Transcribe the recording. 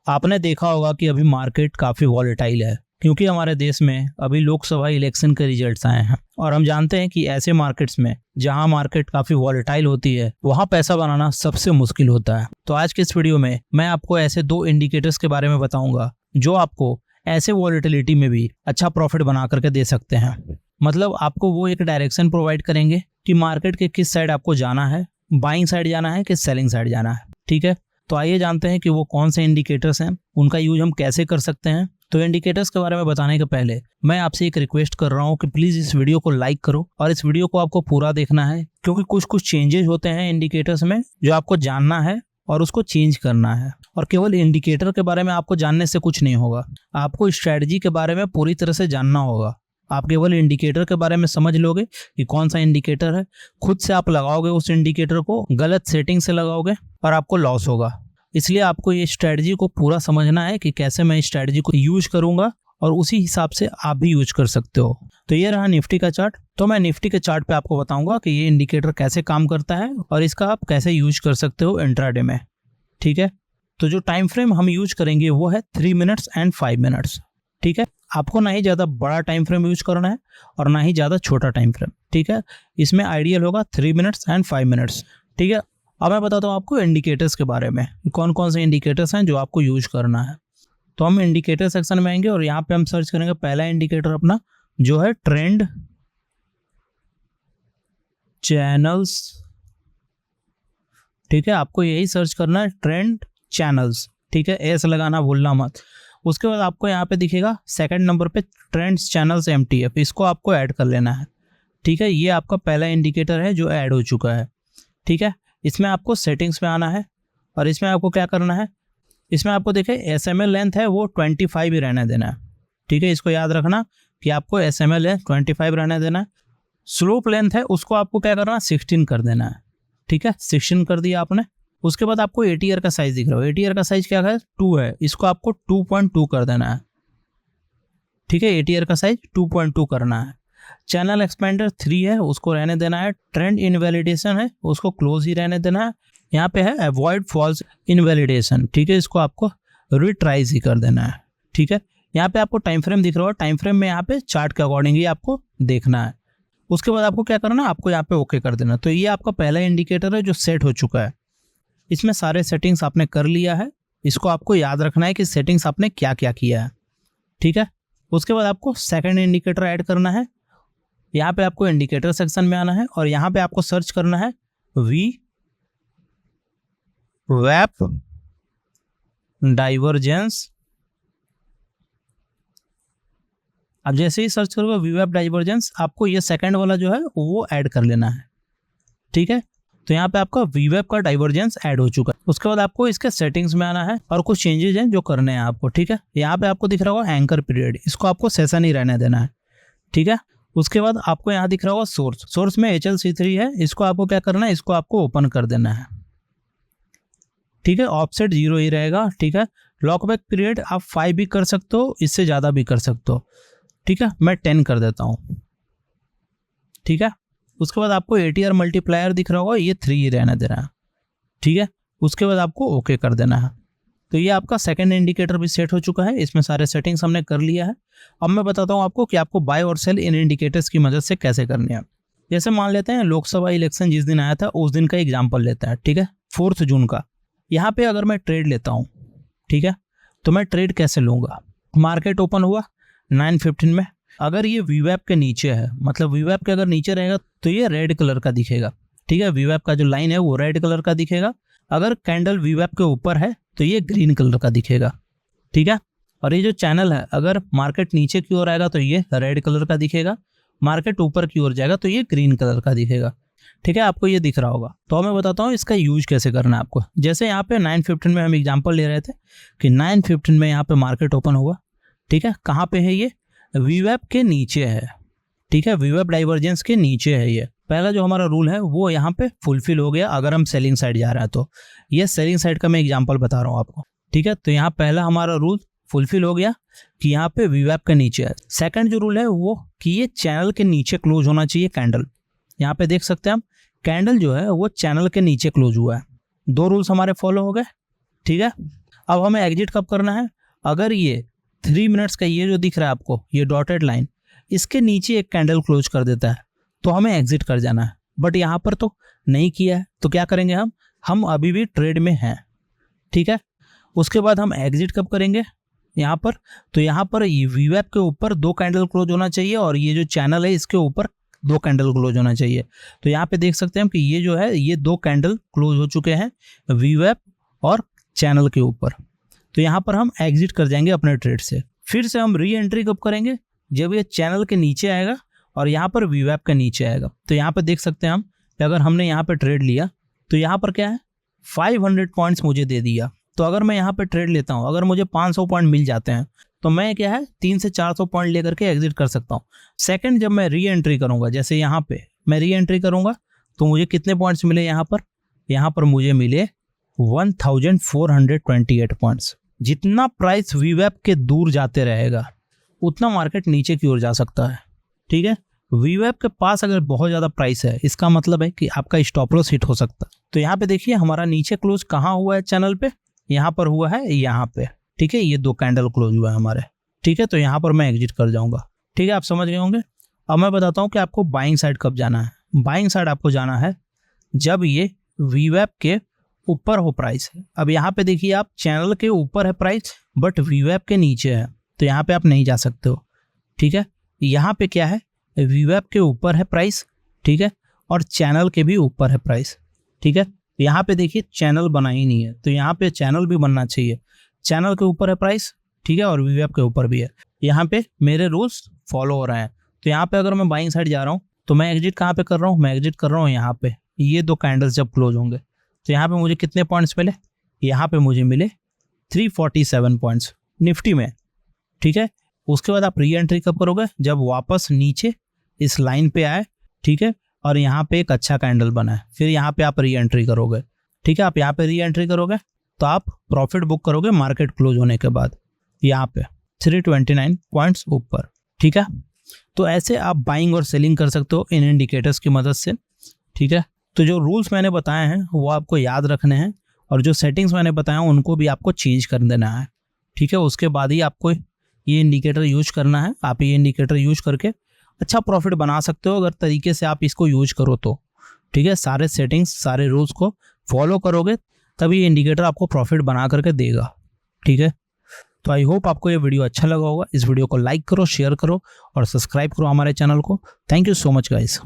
आपने देखा होगा कि अभी मार्केट काफ़ी वॉलेटाइल है क्योंकि हमारे देश में अभी लोकसभा इलेक्शन के रिजल्ट्स आए हैं और हम जानते हैं कि ऐसे मार्केट्स में जहां मार्केट काफ़ी वॉलेटाइल होती है वहां पैसा बनाना सबसे मुश्किल होता है। तो आज के इस वीडियो में मैं आपको ऐसे 2 इंडिकेटर्स के बारे में बताऊंगा जो आपको ऐसे वॉलेटिलिटी में भी अच्छा प्रॉफिट बना करके दे सकते हैं। मतलब आपको वो एक डायरेक्शन प्रोवाइड करेंगे कि मार्केट के किस साइड आपको जाना है, बाइंग साइड जाना है कि सेलिंग साइड जाना है। ठीक है, तो आइए जानते हैं कि वो कौन से इंडिकेटर्स हैं, उनका यूज हम कैसे कर सकते हैं। तो इंडिकेटर्स के बारे में बताने के पहले मैं आपसे एक रिक्वेस्ट कर रहा हूँ कि प्लीज इस वीडियो को लाइक करो और इस वीडियो को आपको पूरा देखना है क्योंकि कुछ चेंजेस होते हैं इंडिकेटर्स में जो आपको जानना है और उसको चेंज करना है। और केवल इंडिकेटर के बारे में आपको जानने से कुछ नहीं होगा, आपको स्ट्रेटजी के बारे में पूरी तरह से जानना होगा। आप केवल इंडिकेटर के बारे में समझ लोगे कि कौन सा इंडिकेटर है, खुद से आप लगाओगे उस इंडिकेटर को, गलत सेटिंग से लगाओगे और आपको लॉस होगा। इसलिए आपको ये स्ट्रेटजी को पूरा समझना है कि कैसे मैं इस स्ट्रेटजी को यूज करूंगा और उसी हिसाब से आप भी यूज कर सकते हो। तो ये रहा निफ्टी का चार्ट। तो मैं निफ्टी के चार्ट पे आपको बताऊंगा कि ये इंडिकेटर कैसे काम करता है और इसका आप कैसे यूज कर सकते हो इंट्राडे में। ठीक है, तो जो टाइम फ्रेम हम यूज करेंगे वो है 3 मिनट्स एंड 5 मिनट्स। ठीक है, आपको ना ही ज़्यादा बड़ा टाइम फ्रेम यूज करना है और ना ही ज़्यादा छोटा टाइम फ्रेम। ठीक है, इसमें आइडियल होगा 3 मिनट्स एंड 5 मिनट्स। ठीक है, अब मैं बताता हूँ आपको इंडिकेटर्स के बारे में, कौन कौन से इंडिकेटर्स हैं जो आपको यूज करना है। तो हम इंडिकेटर सेक्शन में आएंगे और यहाँ पे हम सर्च करेंगे पहला इंडिकेटर अपना जो है ट्रेंड चैनल्स। ठीक है, आपको यही सर्च करना है, ट्रेंड चैनल्स। ठीक है, एस लगाना भूलना मत। उसके बाद आपको यहाँ पे दिखेगा सेकंड नंबर पे ट्रेंड्स चैनल्स MTF, इसको आपको ऐड कर लेना है। ठीक है, ये आपका पहला इंडिकेटर है जो ऐड हो चुका है। ठीक है, इसमें आपको सेटिंग्स में आना है और इसमें आपको क्या करना है, इसमें आपको देखे SMA लेंथ है वो 25 ही रहने देना है। ठीक है, इसको याद रखना कि आपको SMA लेंथ 25 रहने देना है। स्लोप लेंथ है उसको आपको क्या करना है, 16 कर देना है। ठीक है, 16 कर दिया आपने। उसके बाद आपको ATR का साइज दिख रहा है, ATR का साइज क्या है, 2 है, इसको आपको 2.2 कर देना है। ठीक है, ATR का साइज 2.2 करना है। चैनल एक्सपेंडर 3 है उसको रहने देना है। ट्रेंड इनवैलिडेशन है उसको क्लोज ही रहने देना है। यहाँ पे है अवॉइड फॉल्स इनवैलिडेशन। ठीक है, इसको आपको रिट्राइज ही कर देना है। ठीक है, यहाँ पे आपको टाइम फ्रेम दिख रहा है, टाइम फ्रेम में यहाँ पे चार्ट के अकॉर्डिंग ही आपको देखना है। उसके बाद आपको क्या करना है, आपको यहाँ पे ओके कर देना। तो ये आपका पहला इंडिकेटर है जो सेट हो चुका है। इसमें सारे सेटिंग्स आपने कर लिया है, इसको आपको याद रखना है कि सेटिंग्स आपने क्या क्या किया है। ठीक है, उसके बाद आपको सेकंड इंडिकेटर ऐड करना है। यहाँ पे आपको इंडिकेटर सेक्शन में आना है और यहाँ पे आपको सर्च करना है VWAP डाइवर्जेंस। अब जैसे ही सर्च करोगे VWAP डाइवर्जेंस, आपको ये सेकंड वाला जो है वो ऐड कर लेना है। ठीक है, तो यहाँ पे आपका VWAP का डाइवर्जेंस ऐड हो चुका है। उसके बाद आपको इसके सेटिंग्स में आना है और कुछ चेंजेस हैं जो करने हैं आपको। ठीक है, यहाँ पे आपको दिख रहा होगा एंकर पीरियड, इसको आपको सेशन ही रहने देना है। ठीक है, उसके बाद आपको यहाँ दिख रहा होगा सोर्स में HLC3 है, इसको आपको क्या करना है, इसको आपको ओपन कर देना है। ठीक है, ऑफसेट 0 ही रहेगा। ठीक है, लॉकबैक पीरियड आप 5 भी कर सकते हो, इससे ज़्यादा भी कर सकते हो। ठीक है, मैं 10 कर देता हूँ। ठीक है, उसके बाद आपको ATR मल्टीप्लायर दिख रहा होगा, ये 3 ही रहना देना है। ठीक है, उसके बाद आपको ओके कर देना है। तो ये आपका सेकंड इंडिकेटर भी सेट हो चुका है, इसमें सारे सेटिंग्स हमने कर लिया है। अब मैं बताता हूँ आपको कि आपको बाय और सेल इन इंडिकेटर्स की मदद से कैसे करनी है। जैसे मान लेते हैं लोकसभा इलेक्शन जिस दिन आया था उस दिन का एग्जाम्पल लेते हैं। ठीक है, 4 जून का। यहाँ पे अगर मैं ट्रेड लेता हूँ, ठीक है, तो मैं ट्रेड कैसे लूँगा, मार्केट ओपन हुआ 9:15 में, अगर ये VWAP के नीचे है, मतलब VWAP के अगर नीचे रहेगा तो ये रेड कलर का दिखेगा। ठीक है, VWAP का जो लाइन है वो रेड कलर का दिखेगा। अगर कैंडल VWAP के ऊपर है तो ये ग्रीन कलर का दिखेगा। ठीक है, और ये जो चैनल है अगर मार्केट नीचे की ओर आएगा तो ये रेड कलर का दिखेगा, मार्केट ऊपर की ओर जाएगा तो ये ग्रीन कलर का दिखेगा। ठीक है, आपको ये दिख रहा होगा। तो मैं बताता हूँ इसका यूज कैसे करना है आपको। जैसे यहाँ पे 9:15 में हम एग्जाम्पल ले रहे थे कि 9:15 में यहाँ पे मार्केट ओपन हुआ। ठीक है, कहाँ पे है, ये VWAP के नीचे है। ठीक है, VWAP डाइवर्जेंस के नीचे है। ये पहला जो हमारा रूल है वो यहाँ पे फुलफिल हो गया अगर हम सेलिंग साइड जा रहे हैं तो। ये सेलिंग साइड का मैं एग्जांपल बता रहा हूँ आपको। ठीक है, तो यहाँ पहला हमारा रूल फुलफिल हो गया कि यहाँ पे VWAP का नीचे है। सेकंड जो रूल है वो कि ये चैनल के नीचे क्लोज होना चाहिए कैंडल। यहाँ पे देख सकते हैं हम, कैंडल जो है वो चैनल के नीचे क्लोज हुआ है। 2 रूल्स हमारे फॉलो हो गए। ठीक है, अब हमें एग्जिट कब करना है, अगर ये 3 मिनट्स का ये जो दिख रहा है आपको, ये डॉटेड लाइन, इसके नीचे एक कैंडल क्लोज कर देता है तो हमें एग्जिट कर जाना है। बट यहाँ पर तो नहीं किया है, तो क्या करेंगे हम अभी भी ट्रेड में हैं, ठीक है। उसके बाद हम एग्जिट कब करेंगे यहाँ पर, तो यहाँ पर वीवैप के ऊपर 2 कैंडल क्लोज होना चाहिए और ये जो चैनल है इसके ऊपर 2 कैंडल क्लोज होना चाहिए। तो यहाँ पे देख सकते हैं कि ये जो है ये 2 कैंडल क्लोज हो चुके हैं वीवैप और चैनल के ऊपर। तो यहाँ पर हम एग्जिट कर जाएंगे अपने ट्रेड से। फिर से हम री एंट्री कब करेंगे, जब ये चैनल के नीचे आएगा और यहाँ पर वीवैप के नीचे आएगा। तो यहाँ पे देख सकते हैं हम कि अगर हमने यहाँ पे ट्रेड लिया तो यहाँ पर क्या है 500 पॉइंट्स मुझे दे दिया। तो अगर मैं यहाँ पे ट्रेड लेता हूँ, अगर मुझे 500 पॉइंट मिल जाते हैं तो मैं क्या है 300 से 400 पॉइंट लेकर के एग्जिट कर सकता हूँ। सेकंड जब मैं री एंट्री करूँगा, जैसे यहाँ पे मैं री एंट्री करूँगा तो मुझे कितने पॉइंट्स मिले यहाँ पर मुझे मिले 1428 पॉइंट्स। जितना प्राइस वीवैप के दूर जाते रहेगा उतना मार्केट नीचे की ओर जा सकता है, ठीक है। वीवैप के पास अगर बहुत ज़्यादा प्राइस है इसका मतलब है कि आपका स्टॉप लॉस हिट हो सकता है। तो यहाँ पे देखिए हमारा नीचे क्लोज कहाँ हुआ है चैनल पे, यहाँ पर हुआ है यहाँ पे, ठीक है। ये 2 कैंडल क्लोज हुआ है हमारे, ठीक है। तो यहाँ पर मैं एग्जिट कर जाऊँगा, ठीक है। आप समझ गए होंगे। अब मैं बताता हूँ कि आपको बाइंग साइड कब जाना है। बाइंग साइड आपको जाना है जब ये वीवैप के ऊपर हो प्राइस। अब यहाँ पे देखिए आप चैनल के ऊपर है प्राइस बट वीवैप के नीचे है, तो यहाँ पे आप नहीं जा सकते हो, ठीक है। यहाँ पे क्या है वीवैप के ऊपर है प्राइस, ठीक है, और चैनल के भी ऊपर है प्राइस, ठीक है। यहाँ पे देखिए चैनल बना ही नहीं है, तो यहाँ पे चैनल भी बनना चाहिए। चैनल के ऊपर है प्राइस, ठीक है, और वीवैप के ऊपर भी है। यहाँ पे मेरे रूल्स फॉलो हो रहे हैं। तो यहाँ पे अगर मैं बाइंग साइड जा रहा हूँ तो मैं एग्जिट कहाँ पे कर रहा हूँ, मैं एग्जिट कर रहा हूँ यहाँ पे। ये 2 कैंडल्स जब क्लोज होंगे तो यहाँ पे मुझे कितने पॉइंट्स मिले, यहाँ पे मुझे मिले 347 पॉइंट्स निफ्टी में, ठीक है। उसके बाद आप री एंट्री कब करोगे, जब वापस नीचे इस लाइन पे आए, ठीक है, और यहाँ पे एक अच्छा कैंडल बना है, फिर यहाँ पे आप री एंट्री करोगे, ठीक है। आप यहाँ पे री एंट्री करोगे तो आप प्रॉफिट बुक करोगे मार्केट क्लोज होने के बाद यहाँ पे 329 पॉइंट्स ऊपर, ठीक है। तो ऐसे आप बाइंग और सेलिंग कर सकते हो इन इंडिकेटर्स की मदद से, ठीक है। तो जो रूल्स मैंने बताए हैं वो आपको याद रखने हैं और जो सेटिंग्स मैंने बताया उनको भी आपको चेंज कर देना है, ठीक है। उसके बाद ही आपको ये इंडिकेटर यूज करना है। आप ये इंडिकेटर यूज करके अच्छा प्रॉफिट बना सकते हो अगर तरीके से आप इसको यूज करो तो, ठीक है। सारे सेटिंग्स सारे रूल्स को फॉलो करोगे तभी ये इंडिकेटर आपको प्रॉफिट बना करके देगा, ठीक है। तो आई होप आपको ये वीडियो अच्छा लगा होगा। इस वीडियो को लाइक करो, शेयर करो और सब्सक्राइब करो हमारे चैनल को। Thank you so much guys.